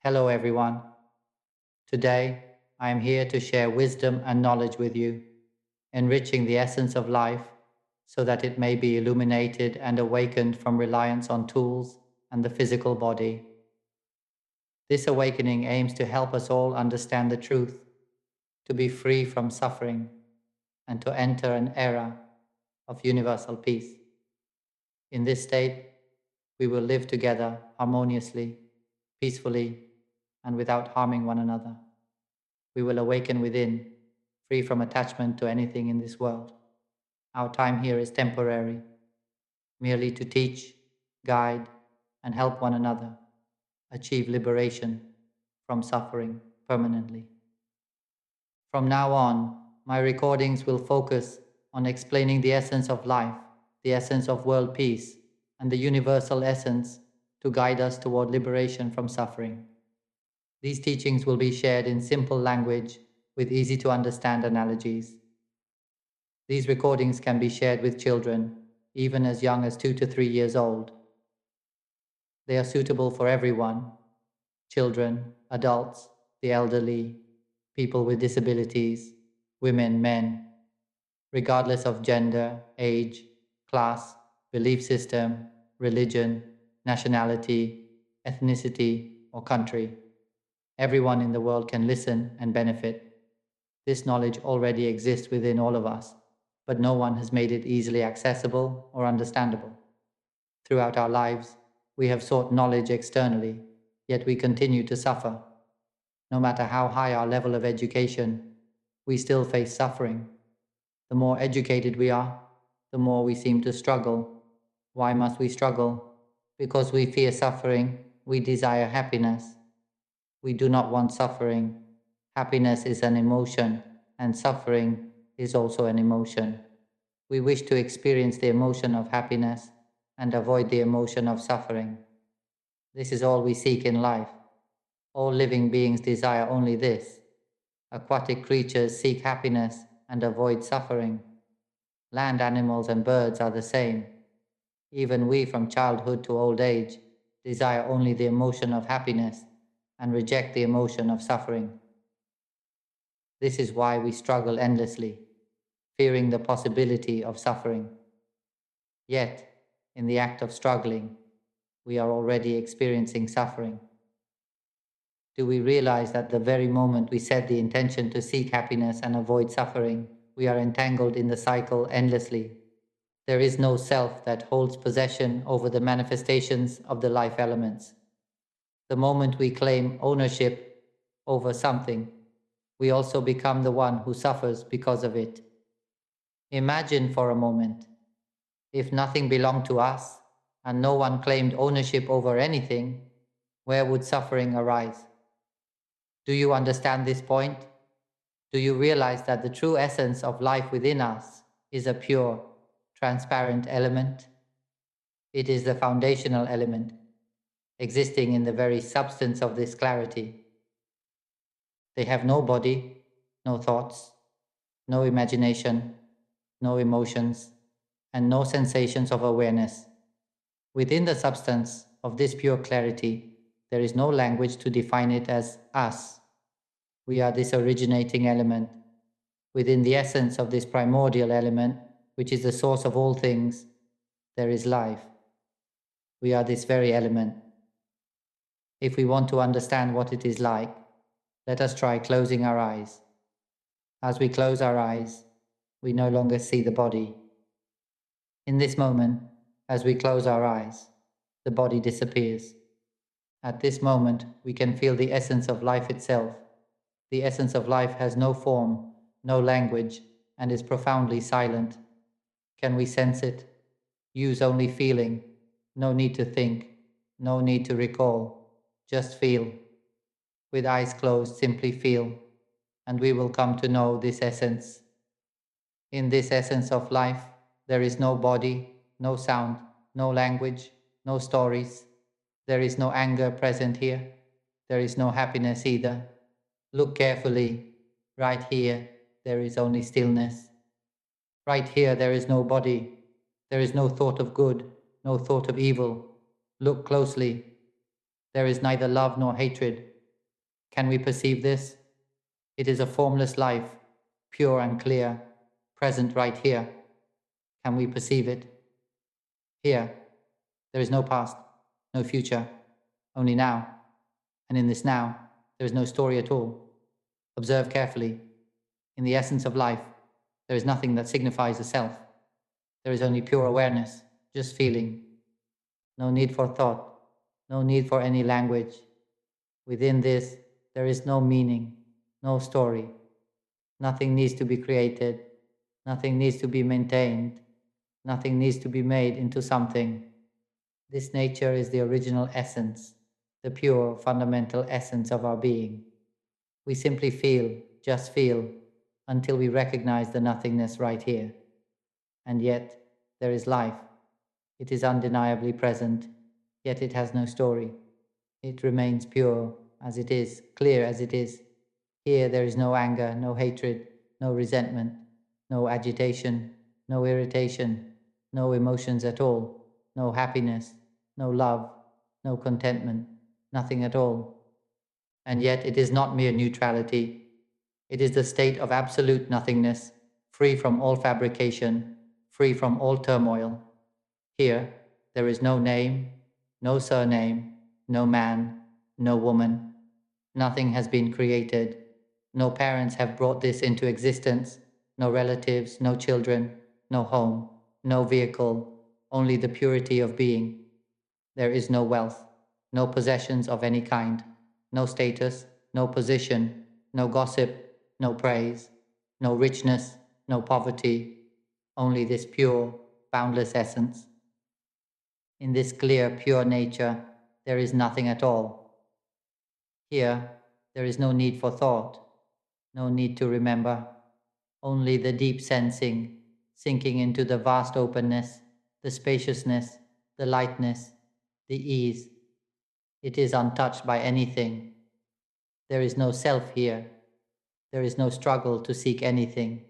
Hello, everyone. Today, I am here to share wisdom and knowledge with you, enriching the essence of life so that it may be illuminated and awakened from reliance on tools and the physical body. This awakening aims to help us all understand the truth, to be free from suffering, and to enter an era of universal peace. In this state, we will live together harmoniously, peacefully, and without harming one another. We will awaken within, free from attachment to anything in this world. Our time here is temporary, merely to teach, guide, and help one another achieve liberation from suffering permanently. From now on, my recordings will focus on explaining the essence of life, the essence of world peace, and the universal essence to guide us toward liberation from suffering. These teachings will be shared in simple language with easy to understand analogies. These recordings can be shared with children, even as young as 2 to 3 years old. They are suitable for everyone: children, adults, the elderly, people with disabilities, women, men, regardless of gender, age, class, belief system, religion, nationality, ethnicity, or country. Everyone in the world can listen and benefit. This knowledge already exists within all of us, but no one has made it easily accessible or understandable. Throughout our lives, we have sought knowledge externally, yet we continue to suffer. No matter how high our level of education, we still face suffering. The more educated we are, the more we seem to struggle. Why must we struggle? Because we fear suffering, we desire happiness. We do not want suffering. Happiness is an emotion, and suffering is also an emotion. We wish to experience the emotion of happiness and avoid the emotion of suffering. This is all we seek in life. All living beings desire only this. Aquatic creatures seek happiness and avoid suffering. Land animals and birds are the same. Even we, from childhood to old age, desire only the emotion of happiness and reject the emotion of suffering. This is why we struggle endlessly, fearing the possibility of suffering. Yet, in the act of struggling, we are already experiencing suffering. Do we realize that the very moment we set the intention to seek happiness and avoid suffering, we are entangled in the cycle endlessly? There is no self that holds possession over the manifestations of the life elements. The moment we claim ownership over something, we also become the one who suffers because of it. Imagine for a moment, if nothing belonged to us and no one claimed ownership over anything, where would suffering arise? Do you understand this point? Do you realize that the true essence of life within us is a pure, transparent element? It is the foundational element, existing in the very substance of this clarity. They have no body, no thoughts, no imagination, no emotions, and no sensations of awareness. Within the substance of this pure clarity, there is no language to define it as us. We are this originating element. Within the essence of this primordial element, which is the source of all things, there is life. We are this very element. If we want to understand what it is like, let us try closing our eyes. As we close our eyes, we no longer see the body. In this moment, as we close our eyes, the body disappears. At this moment, we can feel the essence of life itself. The essence of life has no form, no language, and is profoundly silent. Can we sense it? Use only feeling. No need to think. No need to recall. Just feel. With eyes closed, simply feel, and we will come to know this essence. In this essence of life, there is no body, no sound, no language, no stories. There is no anger present here. There is no happiness either. Look carefully. Right here, there is only stillness. Right here, there is no body. There is no thought of good, no thought of evil. Look closely. There is neither love nor hatred, Can we perceive this? It is a formless life, pure and clear, present right here. Can we perceive it? Here, there is no past, no future, only now. And in this now, there is no story at all. Observe carefully. In the essence of life, there is nothing that signifies a self. There is only pure awareness, just feeling. No need for thought, no need for any language. Within this, there is no meaning, no story. Nothing needs to be created, nothing needs to be maintained, nothing needs to be made into something. This nature is the original essence, the pure, fundamental essence of our being. We simply feel, just feel, until we recognize the nothingness right here. And yet, there is life. It is undeniably present, yet it has no story. It remains pure as it is, clear as it is. Here there is no anger, no hatred, no resentment, no agitation, no irritation, no emotions at all, no happiness, no love, no contentment, nothing at all. And yet it is not mere neutrality. It is the state of absolute nothingness, free from all fabrication, free from all turmoil. Here, there is no name, no surname, no man, no woman. Nothing has been created. No parents have brought this into existence. No relatives, no children, no home, no vehicle, only the purity of being. There is no wealth, no possessions of any kind, no status, no position, no gossip, no praise, no richness, no poverty, only this pure, boundless essence. In this clear, pure nature, there is nothing at all. Here, there is no need for thought, no need to remember, only the deep sensing, sinking into the vast openness, the spaciousness, the lightness, the ease. It is untouched by anything. There is no self here. There is no struggle to seek anything.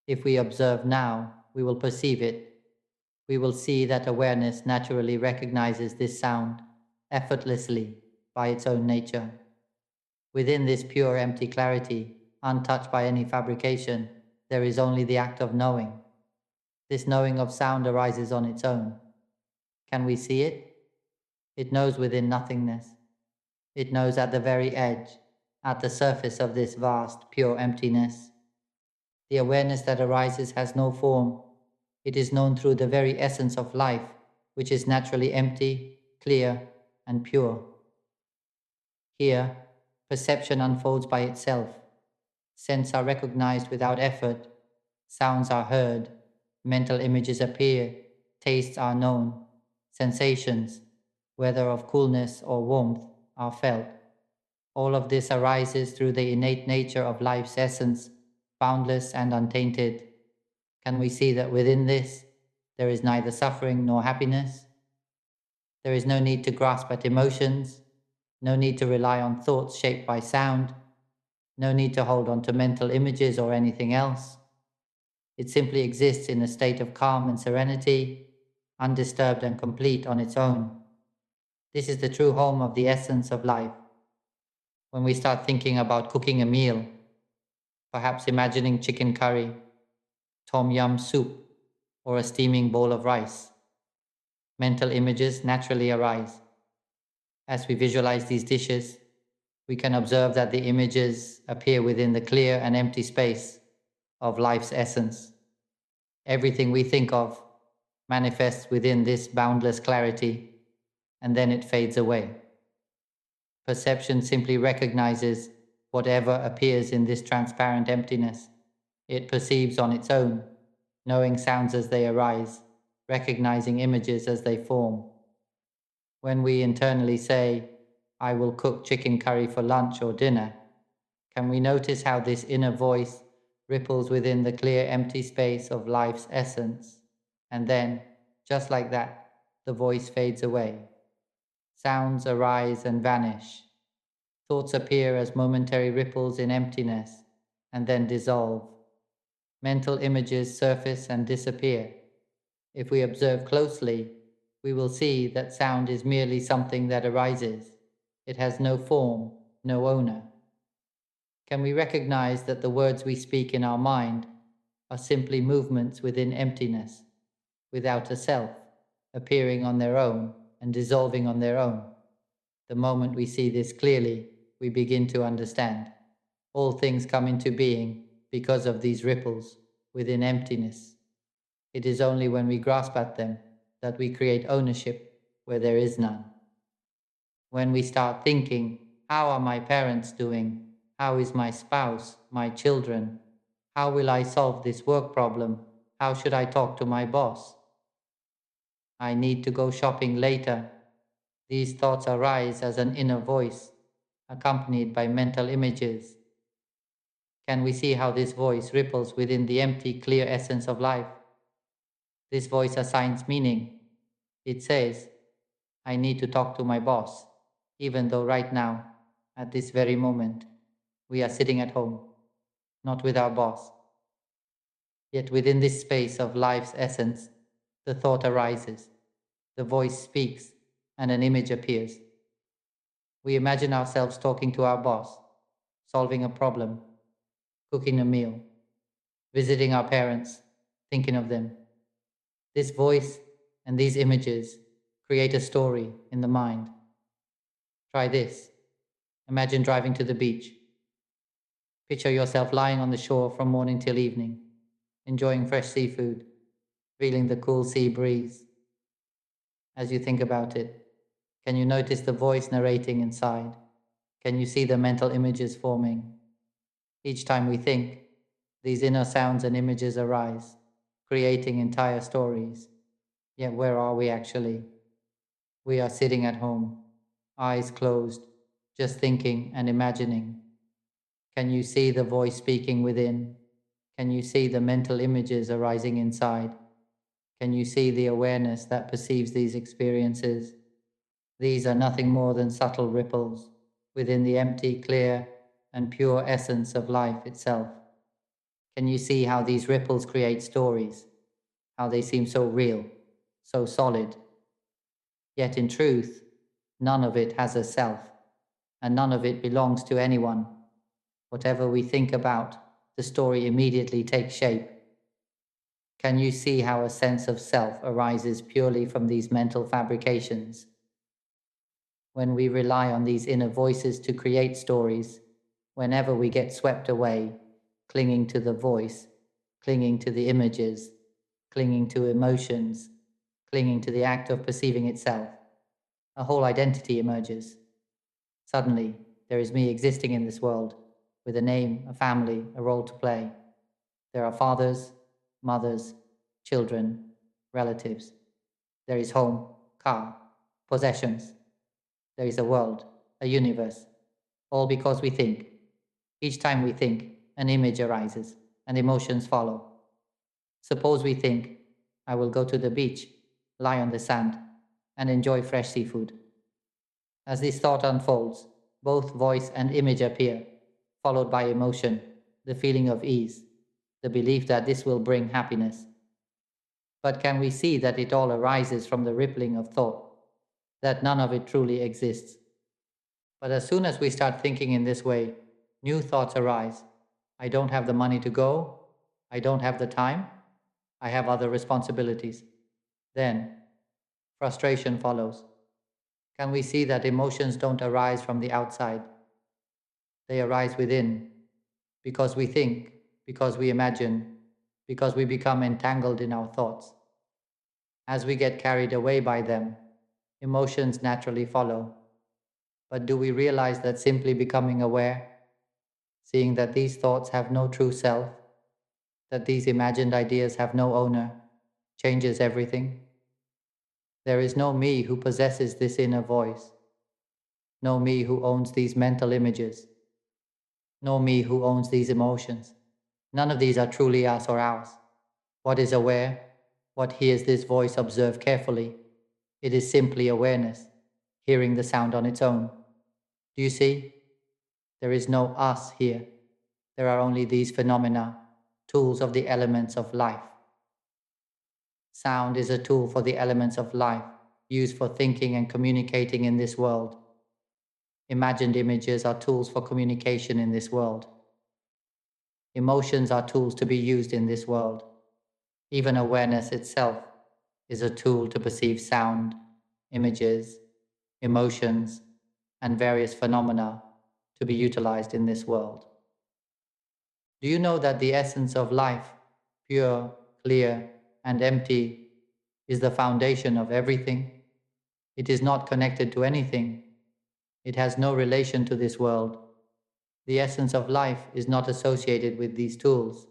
If we observe now, we will perceive it. We will see that awareness naturally recognizes this sound, effortlessly, by its own nature. Within this pure empty clarity, untouched by any fabrication, there is only the act of knowing. This knowing of sound arises on its own. Can we see it? It knows within nothingness. It knows at the very edge, at the surface of this vast, pure emptiness. The awareness that arises has no form. It is known through the very essence of life, which is naturally empty, clear, and pure. Here, perception unfolds by itself. Scents are recognized without effort. Sounds are heard. Mental images appear. Tastes are known. Sensations, whether of coolness or warmth, are felt. All of this arises through the innate nature of life's essence, boundless and untainted. Can we see that within this, there is neither suffering nor happiness? There is no need to grasp at emotions, no need to rely on thoughts shaped by sound, no need to hold on to mental images or anything else. It simply exists in a state of calm and serenity, undisturbed and complete on its own. This is the true home of the essence of life. When we start thinking about cooking a meal, perhaps imagining chicken curry, tom yum soup, or a steaming bowl of rice, mental images naturally arise. As we visualize these dishes, we can observe that the images appear within the clear and empty space of life's essence. Everything we think of manifests within this boundless clarity, and then it fades away. Perception simply recognizes whatever appears in this transparent emptiness. It perceives on its own, knowing sounds as they arise, recognizing images as they form. When we internally say, "I will cook chicken curry for lunch or dinner," can we notice how this inner voice ripples within the clear empty space of life's essence? And then, just like that, the voice fades away. Sounds arise and vanish. Thoughts appear as momentary ripples in emptiness, and then dissolve. Mental images surface and disappear. If we observe closely, we will see that sound is merely something that arises. It has no form, no owner? Can we recognize that the words we speak in our mind are simply movements within emptiness, without a self, appearing on their own and dissolving on their own? The moment we see this clearly, we begin to understand. All things come into being because of these ripples within emptiness. It is only when we grasp at them that we create ownership where there is none. When we start thinking, how are my parents doing? How is my spouse, my children? How will I solve this work problem? How should I talk to my boss? I need to go shopping later. These thoughts arise as an inner voice, accompanied by mental images. Can we see how this voice ripples within the empty, clear essence of life? This voice assigns meaning. It says, I need to talk to my boss, even though right now, at this very moment, we are sitting at home, not with our boss. Yet within this space of life's essence, the thought arises, the voice speaks, and an image appears. We imagine ourselves talking to our boss, solving a problem, cooking a meal, visiting our parents, thinking of them. This voice and these images create a story in the mind. Try this. Imagine driving to the beach. Picture yourself lying on the shore from morning till evening, enjoying fresh seafood, feeling the cool sea breeze. As you think about it, can you notice the voice narrating inside? Can you see the mental images forming? Each time we think, these inner sounds and images arise, creating entire stories. Yet where are we actually? We are sitting at home, eyes closed, just thinking and imagining. Can you see the voice speaking within? Can you see the mental images arising inside? Can you see the awareness that perceives these experiences? These are nothing more than subtle ripples within the empty, clear, and pure essence of life itself. Can you see how these ripples create stories? How they seem so real, so solid? Yet in truth, none of it has a self, and none of it belongs to anyone. Whatever we think about, the story immediately takes shape. Can you see how a sense of self arises purely from these mental fabrications? When we rely on these inner voices to create stories, whenever we get swept away, clinging to the voice, clinging to the images, clinging to emotions, clinging to the act of perceiving itself, a whole identity emerges. Suddenly, there is me existing in this world, with a name, a family, a role to play. There are fathers, mothers, children, relatives. There is home, car, possessions. There is a world, a universe, all because we think. Each time we think, an image arises, and emotions follow. Suppose we think, I will go to the beach, lie on the sand, and enjoy fresh seafood. As this thought unfolds, both voice and image appear, followed by emotion, the feeling of ease, the belief that this will bring happiness. But can we see that it all arises from the rippling of thought, that none of it truly exists? But as soon as we start thinking in this way, new thoughts arise. I don't have the money to go. I don't have the time. I have other responsibilities. Then, frustration follows. Can we see that emotions don't arise from the outside? They arise within, because we think, because we imagine, because we become entangled in our thoughts. As we get carried away by them, emotions naturally follow. But do we realize that simply becoming aware, seeing that these thoughts have no true self, that these imagined ideas have no owner, changes everything? There is no me who possesses this inner voice, no me who owns these mental images, no me who owns these emotions. None of these are truly us or ours. What is aware, what hears this voice observe carefully, it is simply awareness, hearing the sound on its own. Do you see? There is no us here. There are only these phenomena, tools of the elements of life. Sound is a tool for the elements of life, used for thinking and communicating in this world. Imagined images are tools for communication in this world. Emotions are tools to be used in this world. Even awareness itself is a tool to perceive sound, images, emotions, and various phenomena to be utilized in this world. Do you know that the essence of life, pure, clear, and empty, is the foundation of everything? It is not connected to anything. It has no relation to this world. The essence of life is not associated with these tools.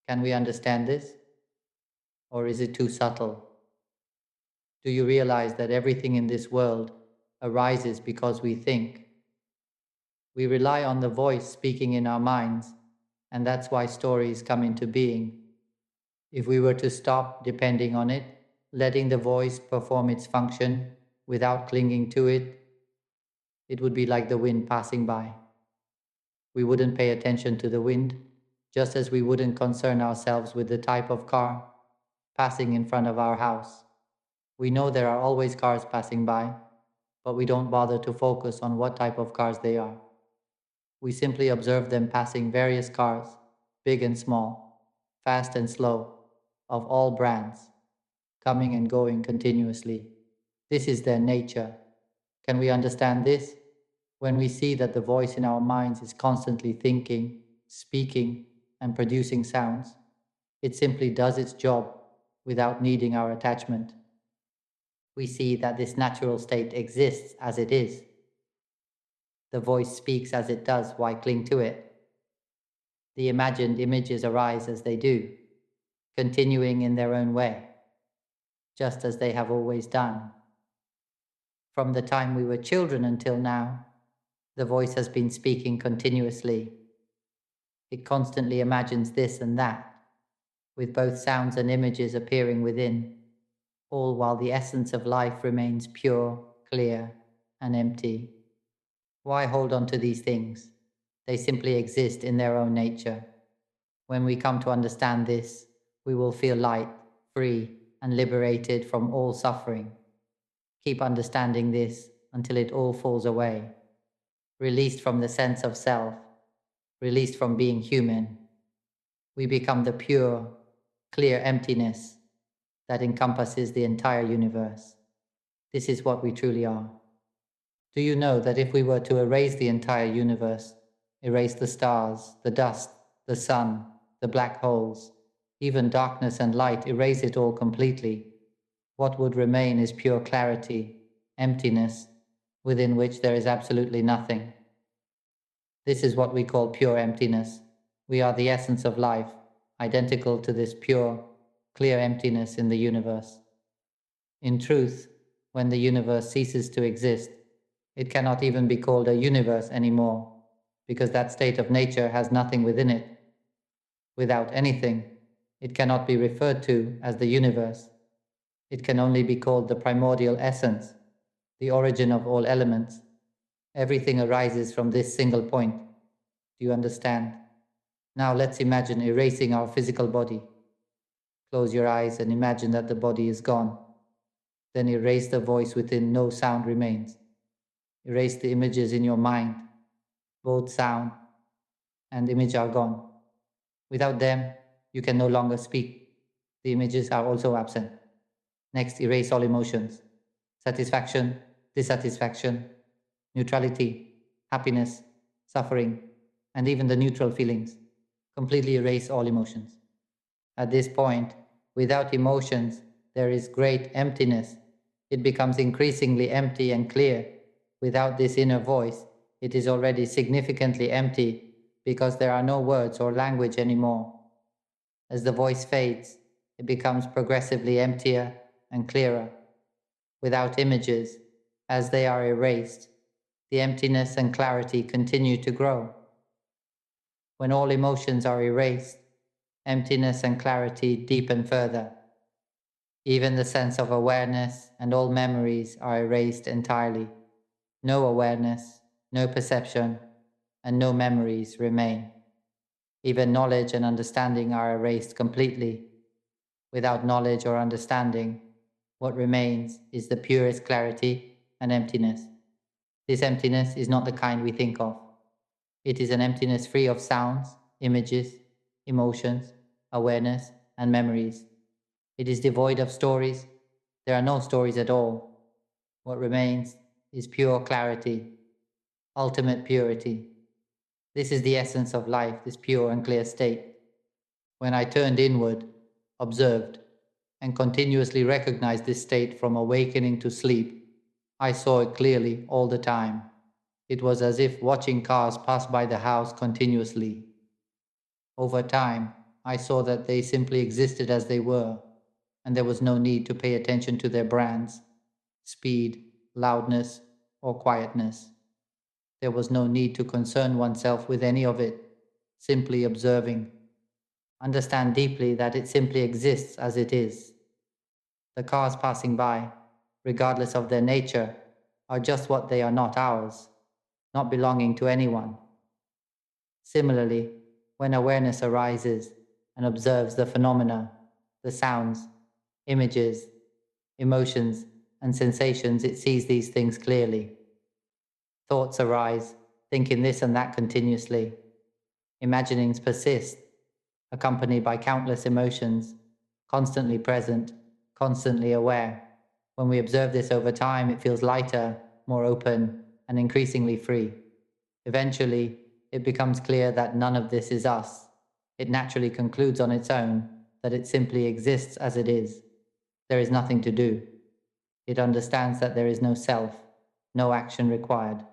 Can we understand this? Or is it too subtle? Do you realize that everything in this world arises because we think? We rely on the voice speaking in our minds, and that's why stories come into being. If we were to stop depending on it, letting the voice perform its function without clinging to it, it would be like the wind passing by. We wouldn't pay attention to the wind, just as we wouldn't concern ourselves with the type of car passing in front of our house. We know there are always cars passing by, but we don't bother to focus on what type of cars they are. We simply observe them passing various cars, big and small, fast and slow, of all brands, coming and going continuously. This is their nature. Can we understand this? When we see that the voice in our minds is constantly thinking, speaking, and producing sounds, it simply does its job without needing our attachment. We see that this natural state exists as it is. The voice speaks as it does. Why cling to it? The imagined images arise as they do, continuing in their own way, just as they have always done. From the time we were children until now, the voice has been speaking continuously. It constantly imagines this and that, with both sounds and images appearing within, all while the essence of life remains pure, clear, and empty. Why hold on to these things? They simply exist in their own nature. When we come to understand this, we will feel light, free, and liberated from all suffering. Keep understanding this until it all falls away. Released from the sense of self, released from being human, we become the pure, clear emptiness that encompasses the entire universe. This is what we truly are. Do you know that if we were to erase the entire universe, erase the stars, the dust, the sun, the black holes, even darkness and light, erase it all completely, what would remain is pure clarity, emptiness, within which there is absolutely nothing. This is what we call pure emptiness. We are the essence of life, identical to this pure, clear emptiness in the universe. In truth, when the universe ceases to exist, it cannot even be called a universe anymore, because that state of nature has nothing within it. Without anything, it cannot be referred to as the universe. It can only be called the primordial essence, the origin of all elements. Everything arises from this single point. Do you understand? Now let's imagine erasing our physical body. Close your eyes and imagine that the body is gone. Then erase the voice within, no sound remains. Erase the images in your mind. Both sound and image are gone. Without them, you can no longer speak. The images are also absent. Next, erase all emotions. Satisfaction, dissatisfaction, neutrality, happiness, suffering, and even the neutral feelings. Completely erase all emotions. At this point, without emotions, there is great emptiness. It becomes increasingly empty and clear. Without this inner voice, it is already significantly empty because there are no words or language anymore. As the voice fades, it becomes progressively emptier and clearer. Without images, as they are erased, the emptiness and clarity continue to grow. When all emotions are erased, emptiness and clarity deepen further. Even the sense of awareness and all memories are erased entirely. No awareness, no perception, and no memories remain. Even knowledge and understanding are erased completely. Without knowledge or understanding, what remains is the purest clarity and emptiness. This emptiness is not the kind we think of. It is an emptiness free of sounds, images, emotions, awareness, and memories. It is devoid of stories. There are no stories at all. What remains is pure clarity, ultimate purity. This is the essence of life, this pure and clear state. When I turned inward, observed, and continuously recognized this state from awakening to sleep, I saw it clearly all the time. It was as if watching cars pass by the house continuously. Over time, I saw that they simply existed as they were, and there was no need to pay attention to their brands, speed, loudness, or quietness. There was no need to concern oneself with any of it, simply observing. Understand deeply that it simply exists as it is. The cars passing by, regardless of their nature, are just what they are, not ours, not belonging to anyone. Similarly, when awareness arises and observes the phenomena, the sounds, images, emotions, and sensations, it sees these things clearly. Thoughts arise, thinking this and that continuously. Imaginings persist, accompanied by countless emotions, constantly present, constantly aware. When we observe this over time, it feels lighter, more open, and increasingly free. Eventually, it becomes clear that none of this is us. It naturally concludes on its own that it simply exists as it is. There is nothing to do. It understands that there is no self, no action required.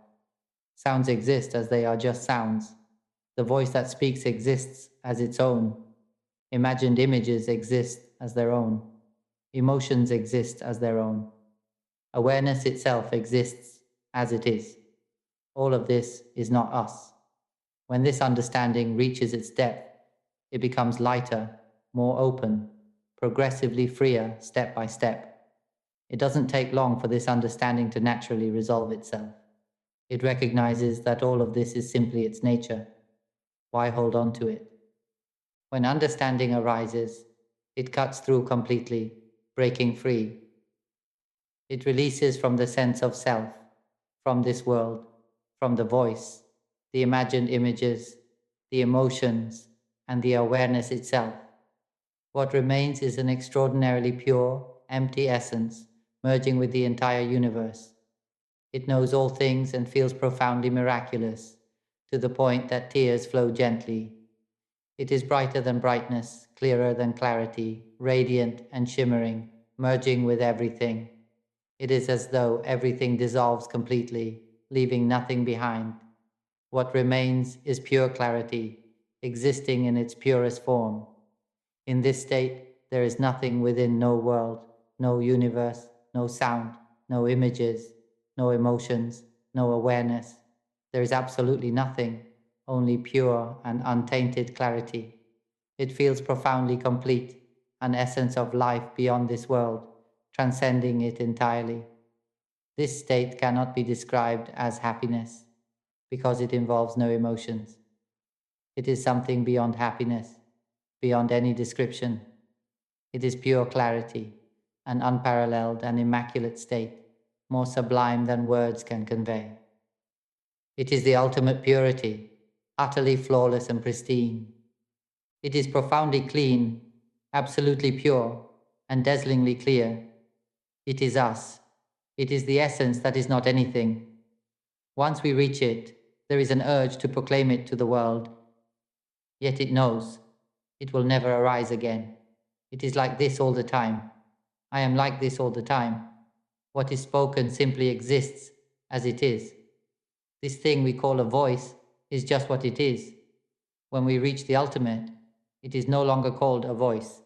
Sounds exist as they are just sounds. The voice that speaks exists as its own. Imagined images exist as their own. Emotions exist as their own. Awareness itself exists as it is. All of this is not us. When this understanding reaches its depth, it becomes lighter, more open, progressively freer step by step. It doesn't take long for this understanding to naturally resolve itself. It recognizes that all of this is simply its nature. Why hold on to it? When understanding arises, it cuts through completely, breaking free. It releases from the sense of self, from this world, from the voice, the imagined images, the emotions, and the awareness itself. What remains is an extraordinarily pure, empty essence merging with the entire universe. It knows all things and feels profoundly miraculous, to the point that tears flow gently. It is brighter than brightness, clearer than clarity, radiant and shimmering, merging with everything. It is as though everything dissolves completely, leaving nothing behind. What remains is pure clarity, existing in its purest form. In this state, there is nothing within, no world, no universe, no sound, no images, no emotions, no awareness. There is absolutely nothing, only pure and untainted clarity. It feels profoundly complete, an essence of life beyond this world, transcending it entirely. This state cannot be described as happiness, because it involves no emotions. It is something beyond happiness, beyond any description. It is pure clarity, an unparalleled and immaculate state, more sublime than words can convey. It is the ultimate purity, utterly flawless and pristine. It is profoundly clean, absolutely pure, and dazzlingly clear. It is us. It is the essence that is not anything. Once we reach it, there is an urge to proclaim it to the world. Yet it knows it will never arise again. It is like this all the time. I am like this all the time. What is spoken simply exists as it is. This thing we call a voice is just what it is. When we reach the ultimate, it is no longer called a voice.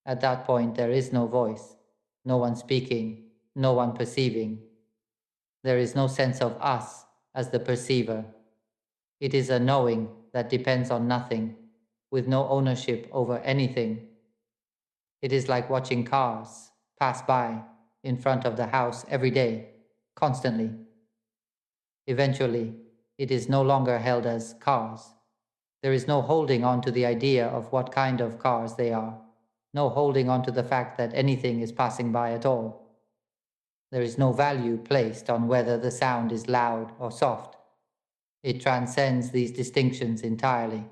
At that point, there is no voice, no one speaking, no one perceiving. There is no sense of us as the perceiver. It is a knowing that depends on nothing, with no ownership over anything. It is like watching cars pass by in front of the house every day, constantly. Eventually, it is no longer held as cars. There is no holding on to the idea of what kind of cars they are, no holding on to the fact that anything is passing by at all. There is no value placed on whether the sound is loud or soft. It transcends these distinctions entirely.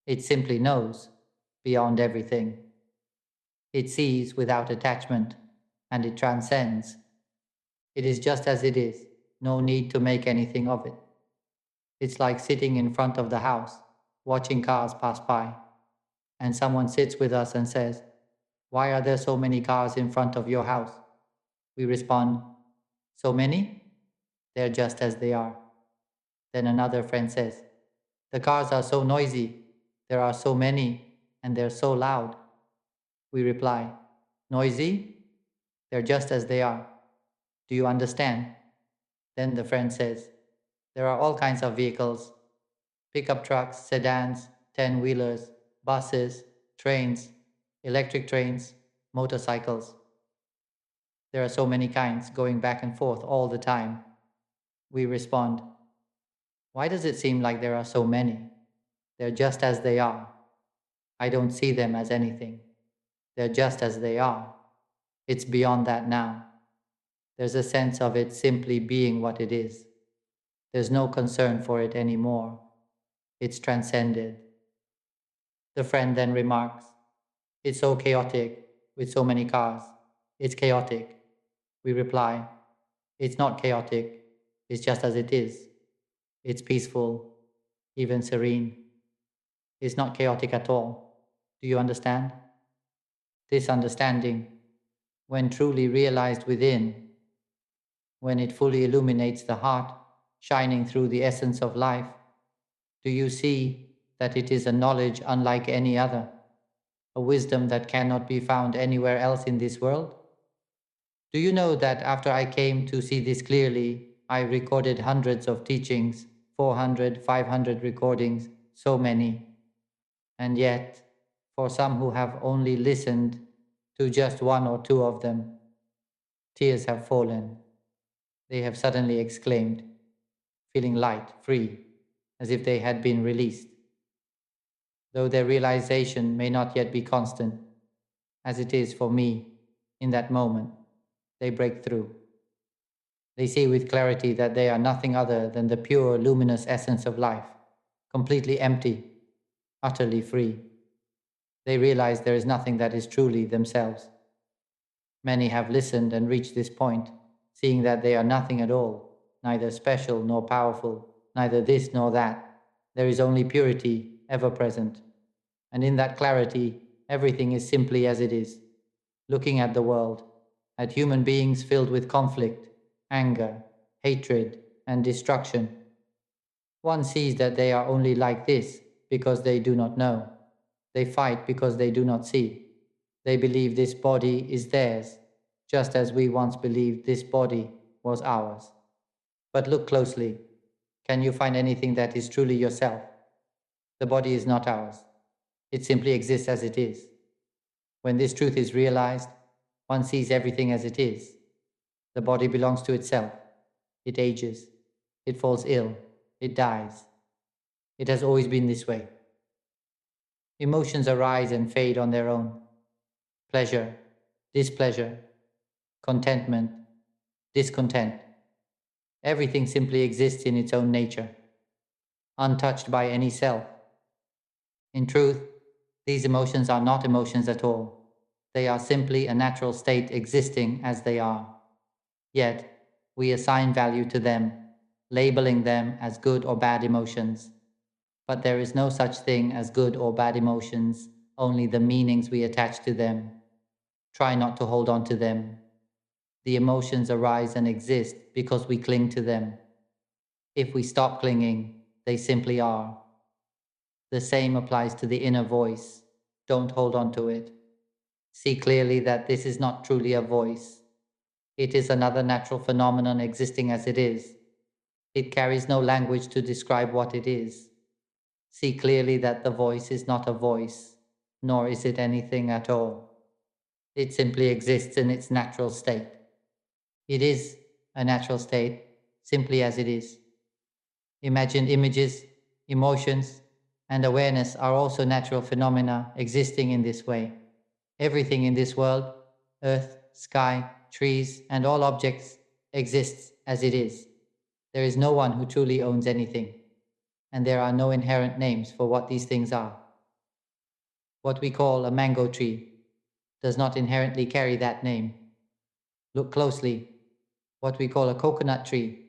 It simply knows, beyond everything. It sees without attachment, and it transcends. It is just as it is, no need to make anything of it. It's like sitting in front of the house, watching cars pass by, and someone sits with us and says, "Why are there so many cars in front of your house?" We respond, "So many? They're just as they are." Then another friend says, "The cars are so noisy, there are so many, and they're so loud." We reply, "Noisy? They're just as they are. Do you understand?" Then the friend says, "There are all kinds of vehicles: pickup trucks, sedans, 10-wheelers, buses, trains, electric trains, motorcycles. There are so many kinds going back and forth all the time." We respond, "Why does it seem like there are so many? They're just as they are. I don't see them as anything. They're just as they are. It's beyond that now. There's a sense of it simply being what it is. There's no concern for it anymore. It's transcended." The friend then remarks, "It's so chaotic with so many cars. It's chaotic." We reply, "It's not chaotic. It's just as it is. It's peaceful, even serene. It's not chaotic at all. Do you understand?" This understanding, when truly realized within, when it fully illuminates the heart, shining through the essence of life, do you see that it is a knowledge unlike any other, a wisdom that cannot be found anywhere else in this world? Do you know that after I came to see this clearly, I recorded hundreds of teachings, 400, 500 recordings, so many. And yet, for some who have only listened to just one or two of them, tears have fallen. They have suddenly exclaimed, feeling light, free, as if they had been released. Though their realization may not yet be constant, as it is for me in that moment, they break through. They see with clarity that they are nothing other than the pure, luminous essence of life, completely empty, utterly free. They realize there is nothing that is truly themselves. Many have listened and reached this point, seeing that they are nothing at all, neither special nor powerful, neither this nor that. There is only purity, ever present. And in that clarity, everything is simply as it is. Looking at the world, at human beings filled with conflict, anger, hatred, and destruction, one sees that they are only like this because they do not know. They fight because they do not see. They believe this body is theirs, just as we once believed this body was ours. But look closely. Can you find anything that is truly yourself? The body is not ours. It simply exists as it is. When this truth is realized, one sees everything as it is. The body belongs to itself. It ages. It falls ill. It dies. It has always been this way. Emotions arise and fade on their own. Pleasure, displeasure, contentment, discontent. Everything simply exists in its own nature, untouched by any self. In truth, these emotions are not emotions at all. They are simply a natural state existing as they are. Yet, we assign value to them, labeling them as good or bad emotions. But there is no such thing as good or bad emotions, only the meanings we attach to them. Try not to hold on to them. The emotions arise and exist because we cling to them. If we stop clinging, they simply are. The same applies to the inner voice. Don't hold on to it. See clearly that this is not truly a voice. It is another natural phenomenon existing as it is. It carries no language to describe what it is. See clearly that the voice is not a voice, nor is it anything at all. It simply exists in its natural state. It is a natural state, simply as it is. Imagined images, emotions, and awareness are also natural phenomena existing in this way. Everything in this world, earth, sky, trees, and all objects exists as it is. There is no one who truly owns anything, and there are no inherent names for what these things are. What we call a mango tree does not inherently carry that name. Look closely. What we call a coconut tree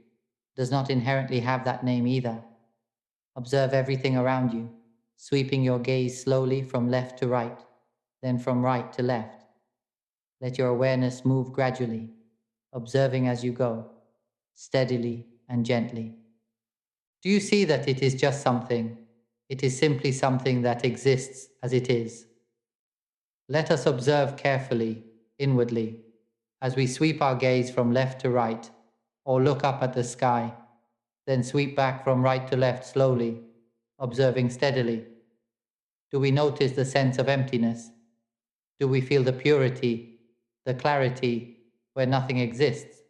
does not inherently have that name either. Observe everything around you, sweeping your gaze slowly from left to right, then from right to left. Let your awareness move gradually, observing as you go, steadily and gently. Do you see that it is just something? It is simply something that exists as it is. Let us observe carefully, inwardly, as we sweep our gaze from left to right, or look up at the sky, then sweep back from right to left slowly, observing steadily. Do we notice the sense of emptiness? Do we feel the purity, the clarity, where nothing exists?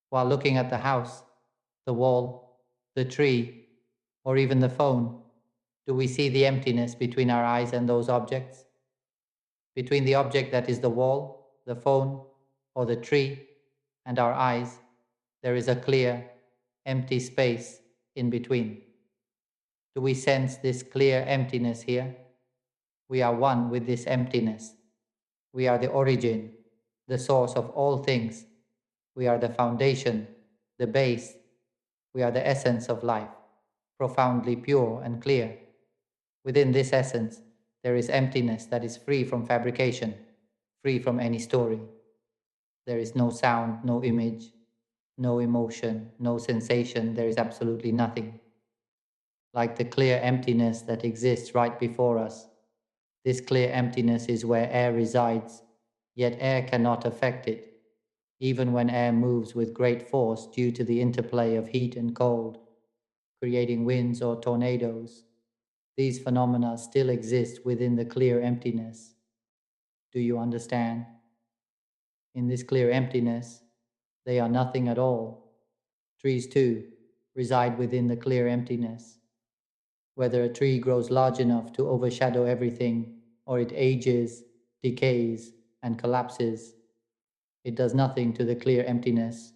While looking at the house, the wall, the tree, or even the phone, do we see the emptiness between our eyes and those objects? Between the object that is the wall, the phone, or the tree, and our eyes, there is a clear, empty space in between. Do we sense this clear emptiness here? We are one with this emptiness. We are the origin, the source of all things. We are the foundation, the base. We are the essence of life, profoundly pure and clear. Within this essence, there is emptiness that is free from fabrication, free from any story. There is no sound, no image, no emotion, no sensation. There is absolutely nothing. Like the clear emptiness that exists right before us. This clear emptiness is where air resides, yet air cannot affect it, even when air moves with great force due to the interplay of heat and cold, creating winds or tornadoes. These phenomena still exist within the clear emptiness. Do you understand? In this clear emptiness, they are nothing at all. Trees, too, reside within the clear emptiness. Whether a tree grows large enough to overshadow everything, or it ages, decays, and collapses, it does nothing to the clear emptiness.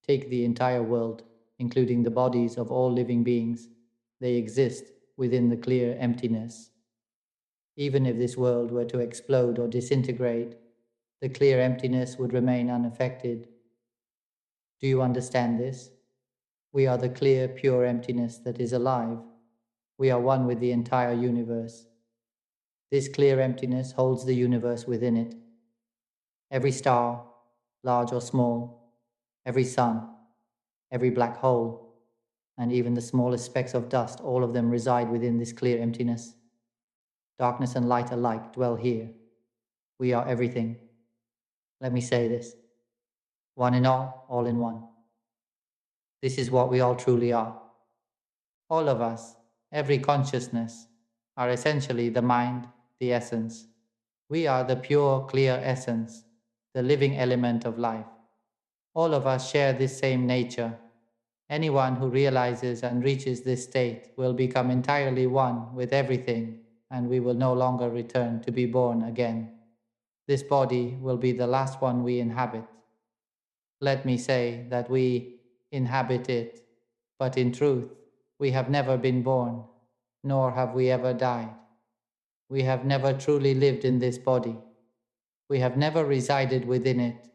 Take the entire world, including the bodies of all living beings. They exist within the clear emptiness. Even if this world were to explode or disintegrate, the clear emptiness would remain unaffected. Do you understand this? We are the clear, pure emptiness that is alive. We are one with the entire universe. This clear emptiness holds the universe within it. Every star, large or small, every sun, every black hole, and even the smallest specks of dust, all of them reside within this clear emptiness. Darkness and light alike dwell here. We are everything. Let me say this. One in all in one. This is what we all truly are. All of us, every consciousness, are essentially the mind, the essence. We are the pure, clear essence, the living element of life. All of us share this same nature. Anyone who realizes and reaches this state will become entirely one with everything, and we will no longer return to be born again. This body will be the last one we inhabit. Let me say that we inhabit it, but in truth, we have never been born, nor have we ever died. We have never truly lived in this body. We have never resided within it,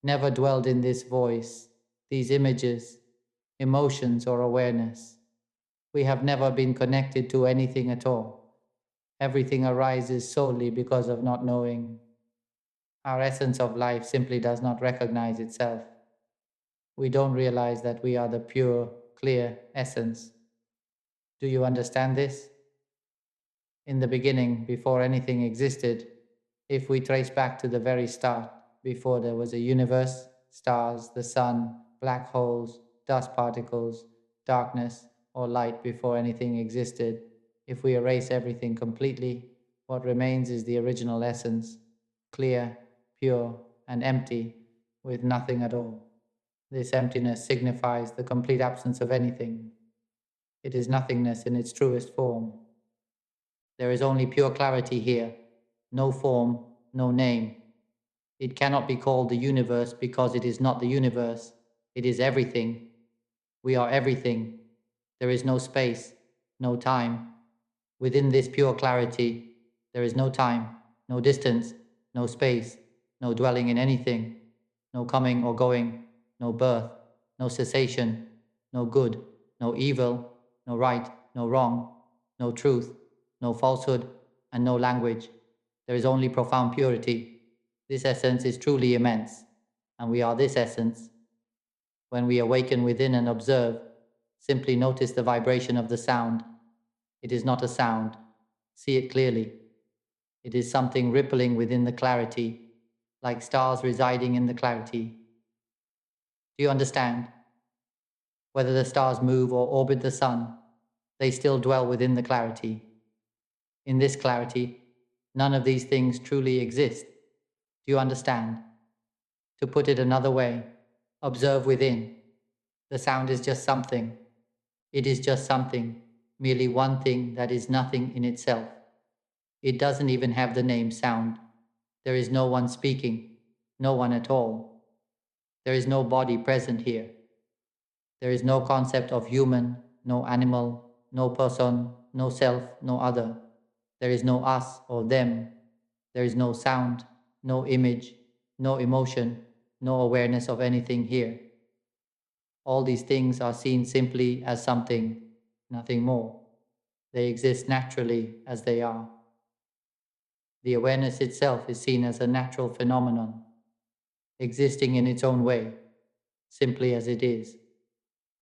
never dwelled in this voice, these images, emotions, or awareness. We have never been connected to anything at all. Everything arises solely because of not knowing. Our essence of life simply does not recognize itself. We don't realize that we are the pure, clear essence. Do you understand this? In the beginning, before anything existed, if we trace back to the very start, before there was a universe, stars, the sun, black holes, dust particles, darkness, or light before anything existed, if we erase everything completely, what remains is the original essence, clear, pure, and empty, with nothing at all. This emptiness signifies the complete absence of anything. It is nothingness in its truest form. There is only pure clarity here, no form, no name. It cannot be called the universe because it is not the universe. It is everything. We are everything. There is no space, no time. Within this pure clarity, there is no time, no distance, no space, no dwelling in anything, no coming or going, no birth, no cessation, no good, no evil, no right, no wrong, no truth, no falsehood, and no language. There is only profound purity. This essence is truly immense, and we are this essence. When we awaken within and observe, simply notice the vibration of the sound. It is not a sound. See it clearly. It is something rippling within the clarity, like stars residing in the clarity. Do you understand? Whether the stars move or orbit the sun, they still dwell within the clarity. In this clarity, none of these things truly exist. Do you understand? To put it another way, observe within. The sound is just something. It is just something, merely one thing that is nothing in itself. It doesn't even have the name sound. There is no one speaking, no one at all. There is no body present here. There is no concept of human, no animal, no person, no self, no other. There is no us or them. There is no sound, no image, no emotion, no awareness of anything here. All these things are seen simply as something, nothing more. They exist naturally as they are. The awareness itself is seen as a natural phenomenon, existing in its own way, simply as it is.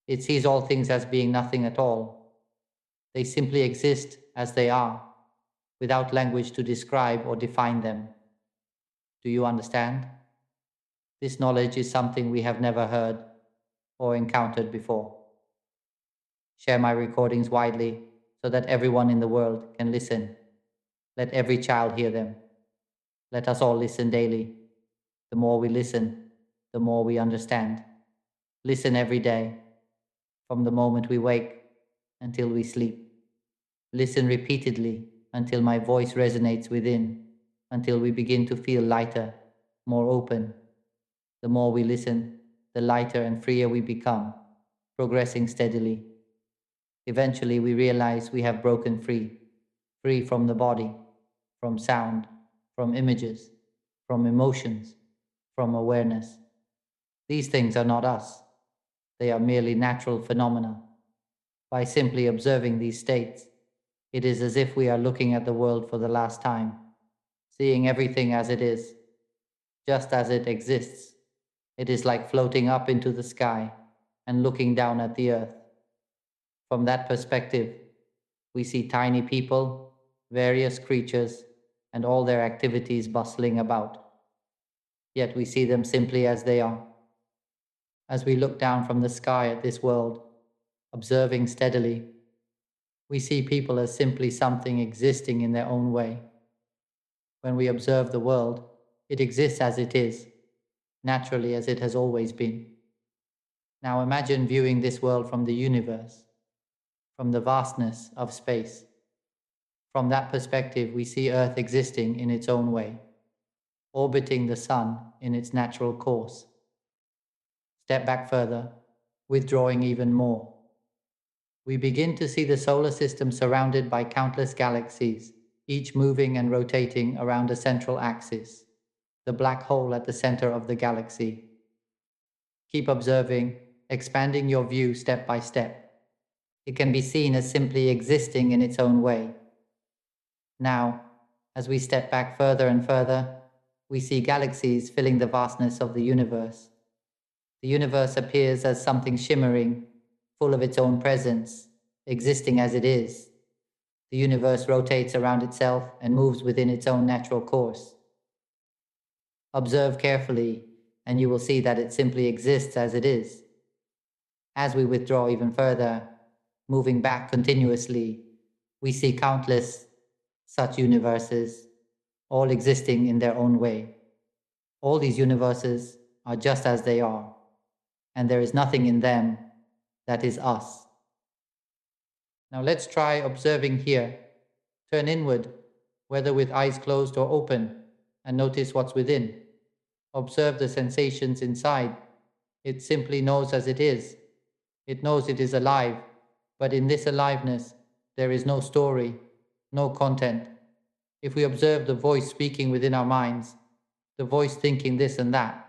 It sees all things as being nothing at all. They simply exist as they are, without language to describe or define them. Do you understand? This knowledge is something we have never heard or encountered before. Share my recordings widely so that everyone in the world can listen. Let every child hear them. Let us all listen daily. The more we listen, the more we understand. Listen every day, from the moment we wake until we sleep. Listen repeatedly until my voice resonates within, until we begin to feel lighter, more open. The more we listen, the lighter and freer we become, progressing steadily. Eventually, we realize we have broken free, free from the body, from sound, from images, from emotions, from awareness. These things are not us. They are merely natural phenomena. By simply observing these states, it is as if we are looking at the world for the last time, seeing everything as it is, just as it exists. It is like floating up into the sky and looking down at the earth. From that perspective, we see tiny people, various creatures, and all their activities bustling about. Yet we see them simply as they are. As we look down from the sky at this world, observing steadily, we see people as simply something existing in their own way. When we observe the world, it exists as it is, naturally as it has always been. Now imagine viewing this world from the universe, from the vastness of space. From that perspective, we see Earth existing in its own way, orbiting the Sun in its natural course. Step back further, withdrawing even more. We begin to see the solar system surrounded by countless galaxies, each moving and rotating around a central axis, the black hole at the center of the galaxy. Keep observing, expanding your view step by step. It can be seen as simply existing in its own way. Now, as we step back further and further, we see galaxies filling the vastness of the universe. The universe appears as something shimmering, full of its own presence, existing as it is. The universe rotates around itself and moves within its own natural course. Observe carefully, and you will see that it simply exists as it is. As we withdraw even further, moving back continuously, we see countless such universes, all existing in their own way. All these universes are just as they are, and there is nothing in them that is us. Now let's try observing here. Turn inward, whether with eyes closed or open, and notice what's within. Observe the sensations inside. It simply knows as it is. It knows it is alive, but in this aliveness, there is no story, no content. If we observe the voice speaking within our minds, the voice thinking this and that,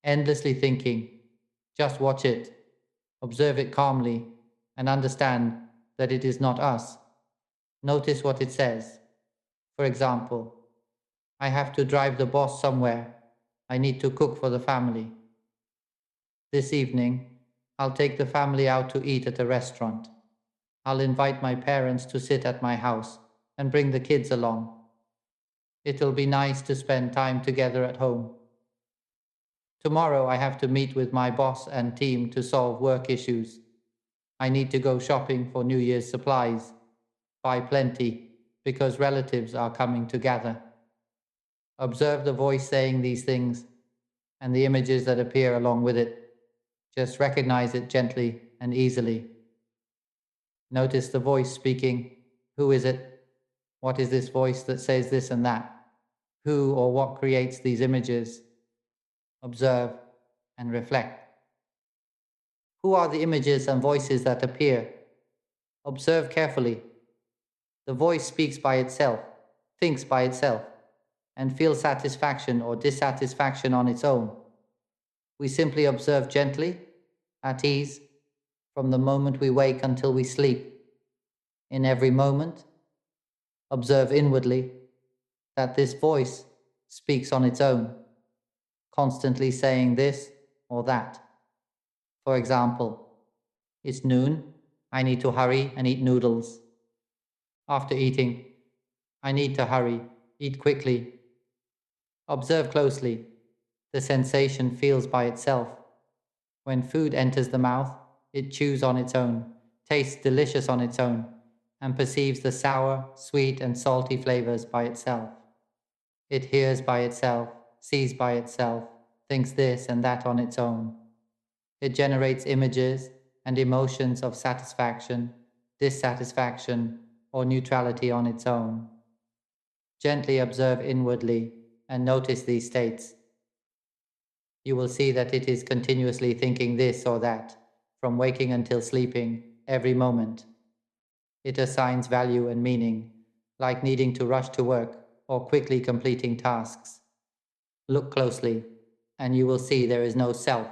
endlessly thinking, just watch it, observe it calmly, and understand that it is not us. Notice what it says. For example, I have to drive the boss somewhere. I need to cook for the family. This evening, I'll take the family out to eat at a restaurant. I'll invite my parents to sit at my house and bring the kids along. It'll be nice to spend time together at home. Tomorrow I have to meet with my boss and team to solve work issues. I need to go shopping for New Year's supplies. Buy plenty, because relatives are coming to gather. Observe the voice saying these things and the images that appear along with it. Just recognize it gently and easily. Notice the voice speaking. Who is it? What is this voice that says this and that? Who or what creates these images? Observe and reflect. Who are the images and voices that appear? Observe carefully. The voice speaks by itself, thinks by itself, and feels satisfaction or dissatisfaction on its own. We simply observe gently, at ease, from the moment we wake until we sleep. In every moment, observe inwardly that this voice speaks on its own, constantly saying this or that. For example, it's noon, I need to hurry and eat noodles. After eating, I need to hurry, eat quickly. Observe closely. The sensation feels by itself. When food enters the mouth, it chews on its own, tastes delicious on its own, and perceives the sour, sweet, and salty flavors by itself. It hears by itself, sees by itself, thinks this and that on its own. It generates images and emotions of satisfaction, dissatisfaction, or neutrality on its own. Gently observe inwardly and notice these states. You will see that it is continuously thinking this or that, from waking until sleeping, every moment. It assigns value and meaning, like needing to rush to work or quickly completing tasks. Look closely, and you will see there is no self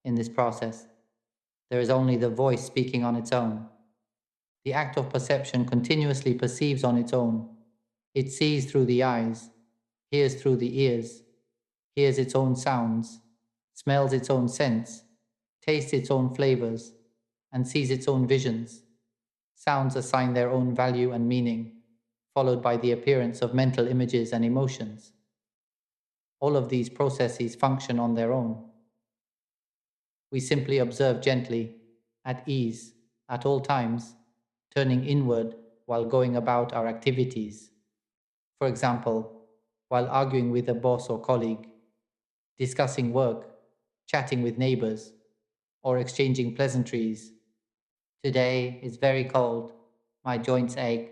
in this process. There is only the voice speaking on its own. The act of perception continuously perceives on its own. It sees through the eyes, hears through the ears, hears its own sounds, smells its own scents, tastes its own flavors, and sees its own visions. Sounds assign their own value and meaning, followed by the appearance of mental images and emotions. All of these processes function on their own. We simply observe gently, at ease, at all times, turning inward while going about our activities. For example, while arguing with a boss or colleague, discussing work, chatting with neighbors, or exchanging pleasantries. Today is very cold. My joints ache.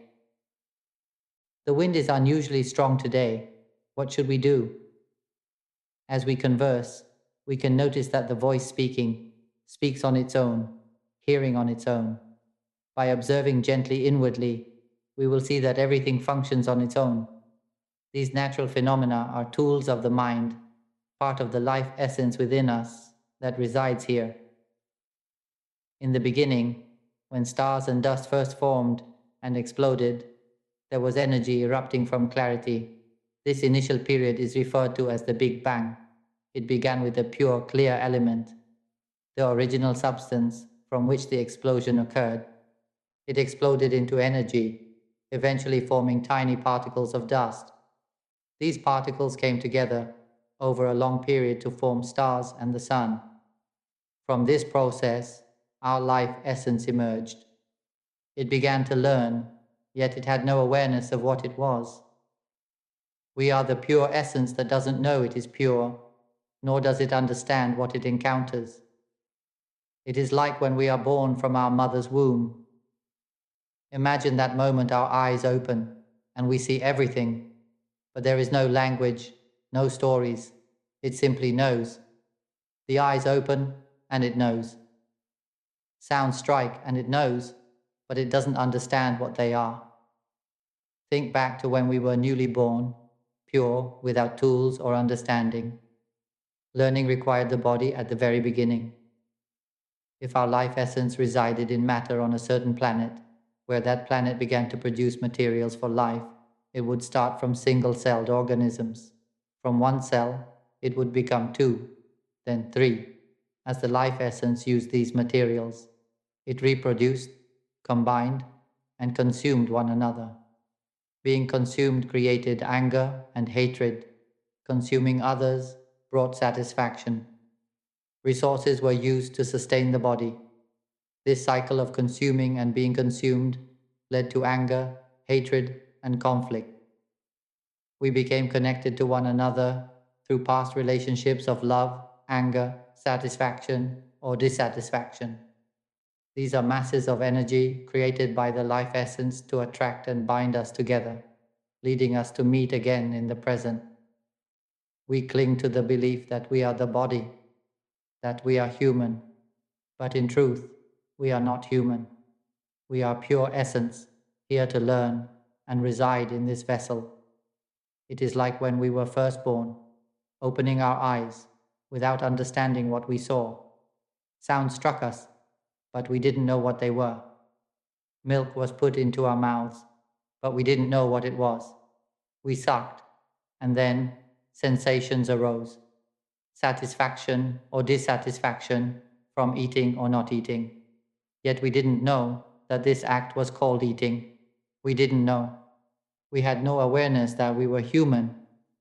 The wind is unusually strong today. What should we do? As we converse, we can notice that the voice speaking speaks on its own, hearing on its own. By observing gently inwardly, we will see that everything functions on its own. These natural phenomena are tools of the mind, part of the life essence within us that resides here. In the beginning, when stars and dust first formed and exploded, there was energy erupting from clarity. This initial period is referred to as the Big Bang. It began with a pure, clear element, the original substance from which the explosion occurred. It exploded into energy, eventually forming tiny particles of dust. These particles came together over a long period to form stars and the sun. From this process, our life essence emerged. It began to learn, yet it had no awareness of what it was. We are the pure essence that doesn't know it is pure, nor does it understand what it encounters. It is like when we are born from our mother's womb. Imagine that moment our eyes open and we see everything, but there is no language, no stories, It simply knows. The eyes open and it knows. Sounds strike and it knows, but it doesn't understand what they are. Think back to when we were newly born, pure, without tools or understanding. Learning required the body at the very beginning. If our life essence resided in matter on a certain planet, where that planet began to produce materials for life, it would start from single-celled organisms. From one cell, it would become two, then three. As the life essence used these materials, it reproduced, combined, and consumed one another. Being consumed created anger and hatred. Consuming others brought satisfaction. Resources were used to sustain the body. This cycle of consuming and being consumed led to anger, hatred, and conflict. We became connected to one another through past relationships of love, anger, satisfaction, or dissatisfaction. These are masses of energy created by the life essence to attract and bind us together, leading us to meet again in the present. We cling to the belief that we are the body, that we are human, but in truth, we are not human. We are pure essence, here to learn and reside in this vessel. It is like when we were first born, opening our eyes without understanding what we saw. Sound struck us, but we didn't know what they were. Milk was put into our mouths, but we didn't know what it was. We sucked, and then sensations arose. Satisfaction or dissatisfaction from eating or not eating. Yet we didn't know that this act was called eating. We didn't know. We had no awareness that we were human,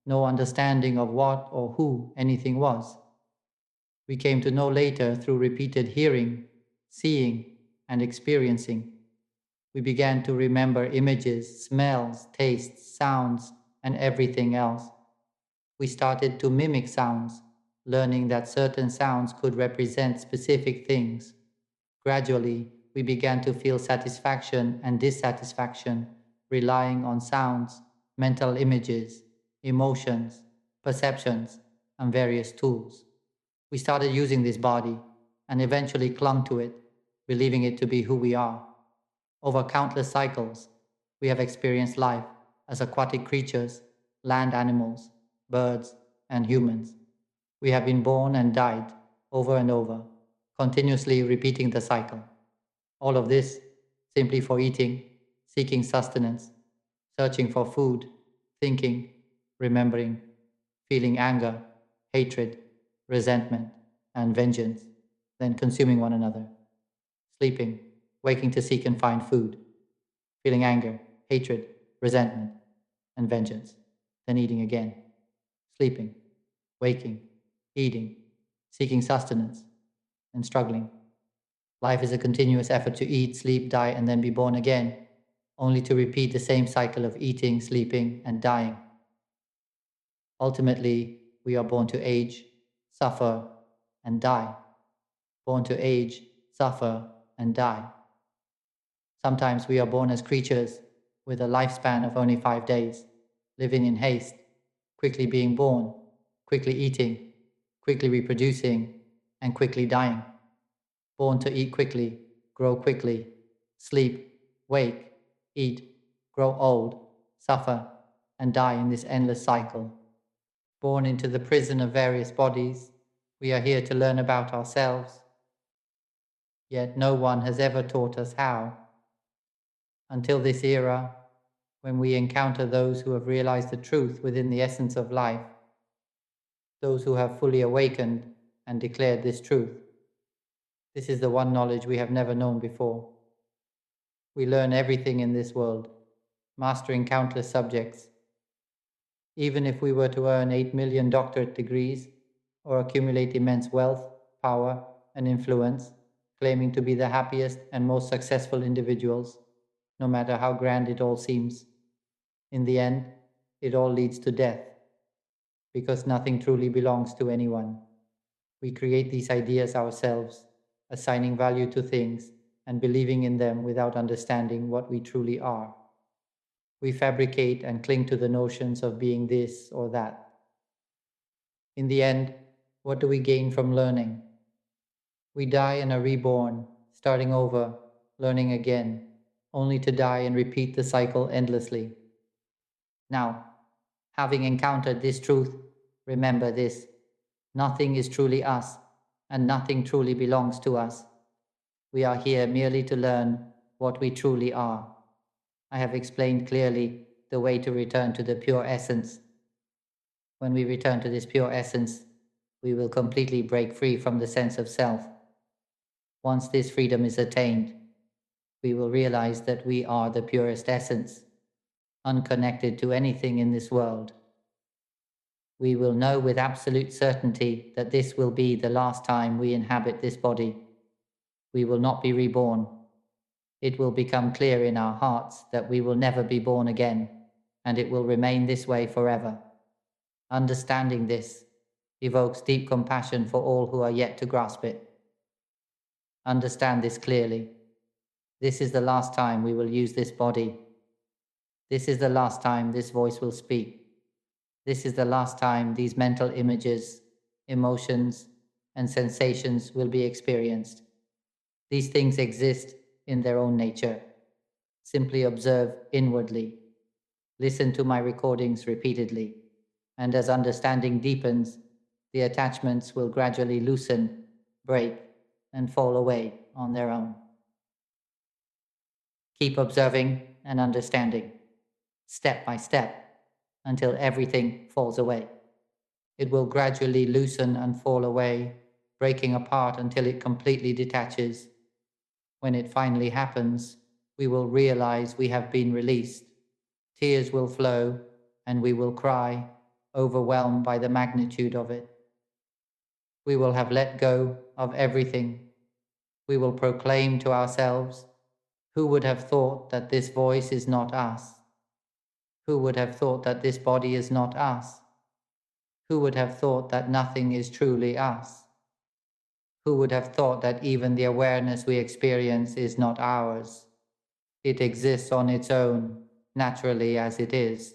no understanding of what or who anything was. We came to know later through repeated hearing, seeing, and experiencing. We began to remember images, smells, tastes, sounds, and everything else. We started to mimic sounds, learning that certain sounds could represent specific things. Gradually, we began to feel satisfaction and dissatisfaction, relying on sounds, mental images, emotions, perceptions, and various tools. We started using this body and eventually clung to it, believing it to be who we are. Over countless cycles, we have experienced life as aquatic creatures, land animals, birds, and humans. We have been born and died over and over, continuously repeating the cycle. All of this simply for eating, seeking sustenance, searching for food, thinking, remembering, feeling anger, hatred, resentment, and vengeance, then consuming one another, sleeping, waking to seek and find food, feeling anger, hatred, resentment, and vengeance, then eating again, sleeping, waking, eating, seeking sustenance, and struggling. Life is a continuous effort to eat, sleep, die, and then be born again, only to repeat the same cycle of eating, sleeping, and dying. Ultimately, we are born to age, suffer, and die. Born to age, suffer, and die. Sometimes we are born as creatures with a lifespan of only 5 days, living in haste, quickly being born, quickly eating, quickly reproducing, and quickly dying. Born to eat quickly, grow quickly, sleep, wake, eat, grow old, suffer, and die in this endless cycle. Born into the prison of various bodies, we are here to learn about ourselves. Yet no one has ever taught us how. Until this era, when we encounter those who have realized the truth within the essence of life, those who have fully awakened and declared this truth. This is the one knowledge we have never known before. We learn everything in this world, mastering countless subjects. Even if we were to earn 8 million doctorate degrees or accumulate immense wealth, power, and influence, claiming to be the happiest and most successful individuals, no matter how grand it all seems, in the end, it all leads to death, because nothing truly belongs to anyone. We create these ideas ourselves, assigning value to things and believing in them without understanding what we truly are. We fabricate and cling to the notions of being this or that. In the end, what do we gain from learning? We die and are reborn, starting over, learning again, only to die and repeat the cycle endlessly. Now, having encountered this truth, remember this: nothing is truly us, and nothing truly belongs to us. We are here merely to learn what we truly are. I have explained clearly the way to return to the pure essence. When we return to this pure essence, we will completely break free from the sense of self. Once this freedom is attained, we will realize that we are the purest essence, unconnected to anything in this world. We will know with absolute certainty that this will be the last time we inhabit this body. We will not be reborn. It will become clear in our hearts that we will never be born again, and it will remain this way forever. Understanding this evokes deep compassion for all who are yet to grasp it. Understand this clearly. This is the last time we will use this body. This is the last time this voice will speak. This is the last time these mental images, emotions, and sensations will be experienced. These things exist in their own nature. Simply observe inwardly. Listen to my recordings repeatedly. And as understanding deepens, the attachments will gradually loosen, break, and fall away on their own. Keep observing and understanding, step by step, until everything falls away. It will gradually loosen and fall away, breaking apart until it completely detaches. When it finally happens, we will realize we have been released. Tears will flow, and we will cry, overwhelmed by the magnitude of it. We will have let go of everything. We will proclaim to ourselves, "Who would have thought that this voice is not us? Who would have thought that this body is not us? Who would have thought that nothing is truly us? Who would have thought that even the awareness we experience is not ours? It exists on its own, naturally as it is."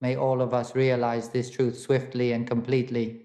May all of us realize this truth swiftly and completely,